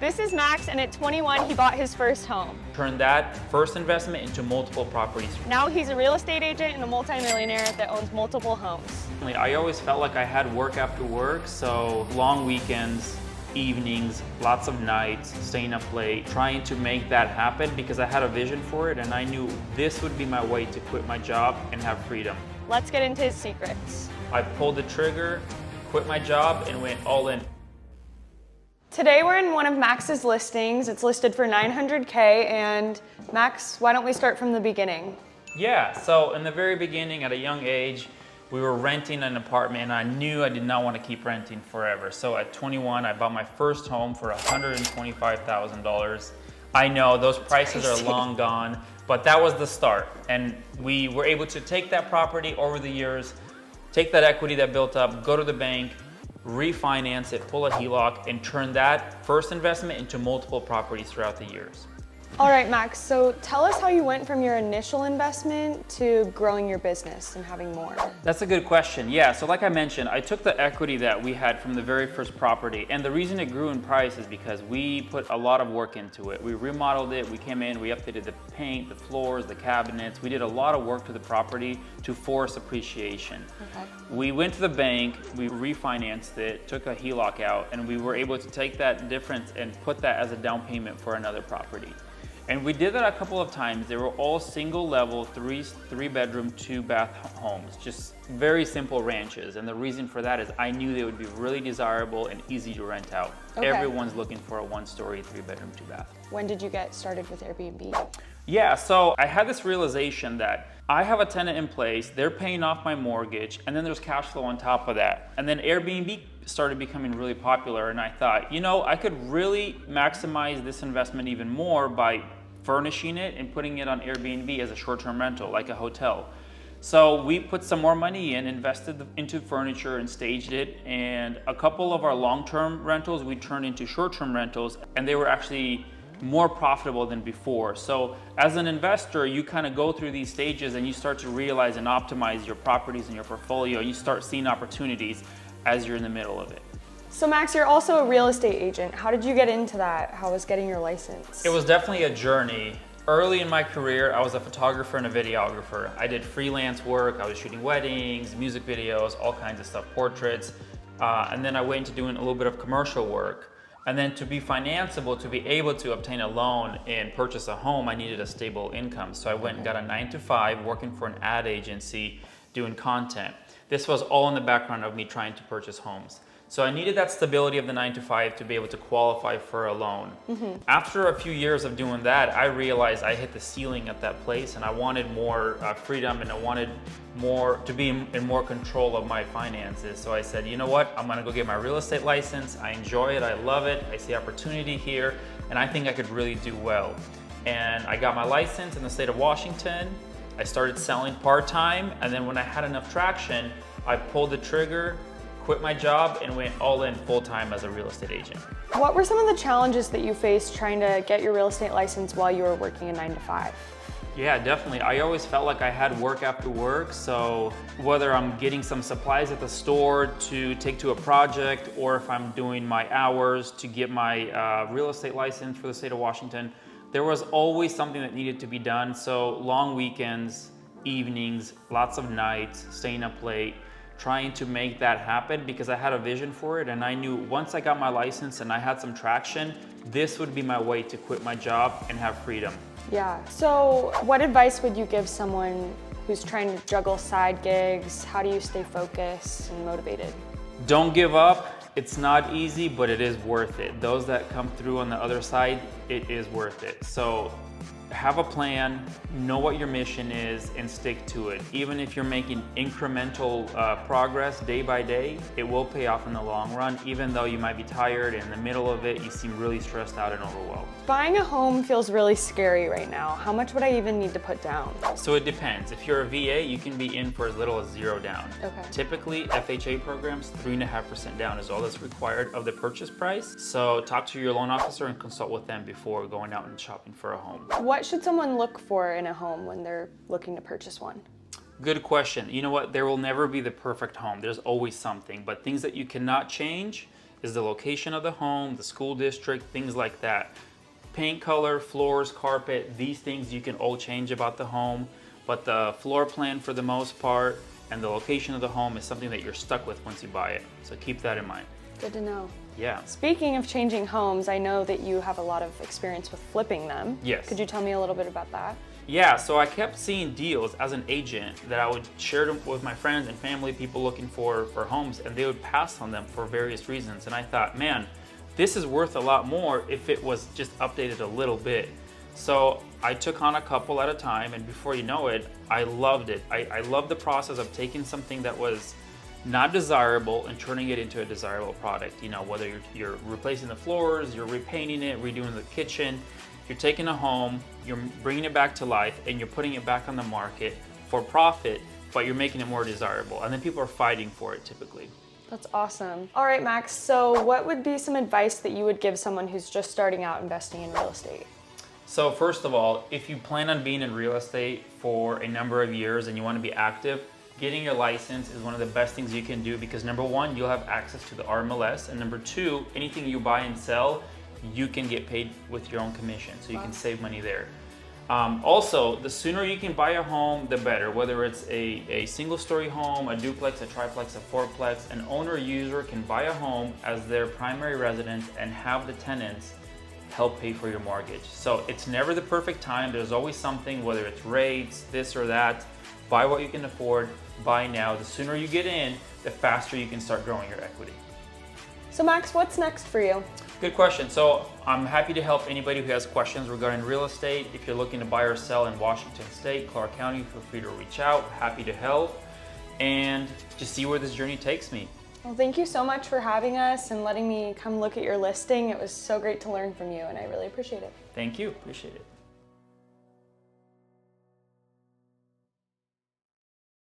This is Max, and at 21, he bought his first home. Turned that first investment into multiple properties. Now he's a real estate agent and a multimillionaire that owns multiple homes. I always felt like I had work after work, so long weekends, evenings, lots of nights, staying up late, trying to make that happen because I had a vision for it and I knew this would be my way to quit my job and have freedom. Let's get into his secrets. I pulled the trigger, quit my job, and went all in. Today we're in one of Max's listings. It's listed for $900K, and Max, why don't we start from the beginning? Yeah, so in the very beginning, at a young age, we were renting an apartment and I knew I did not want to keep renting forever. So at 21, I bought my first home for $125,000. I know those prices are long gone, but that was the start. And we were able to take that property over the years, take that equity that built up, go to the bank, refinance it, pull a HELOC, and turn that first investment into multiple properties throughout the years. All right, Max, so tell us how you went from your initial investment to growing your business and having more. That's a good question. Yeah, so like I mentioned, I took the equity that we had from the very first property, and the reason it grew in price is because we put a lot of work into it. We remodeled it, we came in, we updated the paint, the floors, the cabinets. We did a lot of work to the property to force appreciation. Okay. We went to the bank, we refinanced it, took a HELOC out, and we were able to take that difference and put that as a down payment for another property. And we did that a couple of times. They were all single level, three bedroom, 2-bath homes, just very simple ranches. And the reason for that is I knew they would be really desirable and easy to rent out. Okay. Everyone's looking for a 1-story, 3-bedroom, 2-bath. When did you get started with Airbnb? Yeah, so I had this realization that I have a tenant in place, they're paying off my mortgage, and then there's cash flow on top of that. And then Airbnb started becoming really popular, and I thought, you know, I could really maximize this investment even more by furnishing it and putting it on Airbnb as a short-term rental, like a hotel. So we put some more money in, invested into furniture and staged it, and a couple of our long-term rentals we turned into short-term rentals, and they were actually more profitable than before. So as an investor, you kind of go through these stages and you start to realize and optimize your properties and your portfolio. You start seeing opportunities as you're in the middle of it. So Max, you're also a real estate agent. How did you get into that? How was getting your license? It was definitely a journey. Early in my career, I was a photographer and a videographer. I did freelance work. I was shooting weddings, music videos, all kinds of stuff, portraits. And then I went into doing a little bit of commercial work. And then to be financeable, to be able to obtain a loan and purchase a home, I needed a stable income. So I went and got a 9-to-5 working for an ad agency doing content. This was all in the background of me trying to purchase homes. So I needed that stability of the 9-to-5 to be able to qualify for a loan. After a few years of doing that, I realized I hit the ceiling at that place and I wanted more freedom and I wanted more to be in more control of my finances. So I said, you know what, I'm gonna go get my real estate license. I enjoy it, I love it, I see opportunity here, and I think I could really do well. And I got my license in the state of Washington. I started selling part-time, and then when I had enough traction, I pulled the trigger, quit my job, and went all in full-time as a real estate agent. What were some of the challenges that you faced trying to get your real estate license while you were working a 9-to-5? Yeah, definitely. I always felt like I had work after work. So whether I'm getting some supplies at the store to take to a project, or if I'm doing my hours to get my real estate license for the state of Washington, there was always something that needed to be done. So long weekends, evenings, lots of nights, staying up late, trying to make that happen because I had a vision for it, and I knew once I got my license and I had some traction, this would be my way to quit my job and have freedom. Yeah, so what advice would you give someone who's trying to juggle side gigs? How do you stay focused and motivated? Don't give up. It's not easy, but it is worth it. Those that come through on the other side, it is worth it. So have a plan, know what your mission is, and stick to it. Even if you're making incremental progress day by day, it will pay off in the long run, even though you might be tired and in the middle of it, you seem really stressed out and overwhelmed. Buying a home feels really scary right now. How much would I even need to put down? So it depends. If you're a VA, you can be in for as little as 0 down. Okay. Typically, FHA programs, 3.5% down is all that's required of the purchase price. So talk to your loan officer and consult with them before going out and shopping for a home. What should someone look for in a home when they're looking to purchase one? Good question. You know what? There will never be the perfect home. There's always something, but things that you cannot change is the location of the home, the school district, things like that. Paint color, floors, carpet, these things you can all change about the home, but the floor plan for the most part and the location of the home is something that you're stuck with once you buy it. So keep that in mind. Good to know. Yeah. Speaking of changing homes, I know that you have a lot of experience with flipping them. Yes. Could you tell me a little bit about that? Yeah, so I kept seeing deals as an agent that I would share them with my friends and family, people looking for homes, and they would pass on them for various reasons. And I thought, man, this is worth a lot more if it was just updated a little bit. So I took on a couple at a time, and before you know it, I loved it. I loved the process of taking something that was not desirable and turning it into a desirable product. You know, whether you're replacing the floors, you're repainting it, redoing the kitchen, you're taking a home, you're bringing it back to life, and you're putting it back on the market for profit, but you're making it more desirable. And then people are fighting for it typically. That's awesome. All right, Max, so what would be some advice that you would give someone who's just starting out investing in real estate? So first of all, if you plan on being in real estate for a number of years and you want to be active, getting your license is one of the best things you can do, because number one, you'll have access to the RMLS, and number two, anything you buy and sell, you can get paid with your own commission, so you can save money there. Also, the sooner you can buy a home, the better. Whether it's a single-story home, a duplex, a triplex, a fourplex, an owner-user can buy a home as their primary residence and have the tenants help pay for your mortgage. So it's never the perfect time. There's always something, whether it's rates, this or that. Buy what you can afford, buy now. The sooner you get in, the faster you can start growing your equity. So Max, what's next for you? Good question. So I'm happy to help anybody who has questions regarding real estate. If you're looking to buy or sell in Washington State, Clark County, feel free to reach out. Happy to help and just see where this journey takes me. Well, thank you so much for having us and letting me come look at your listing. It was so great to learn from you, and I really appreciate it. Thank you. Appreciate it.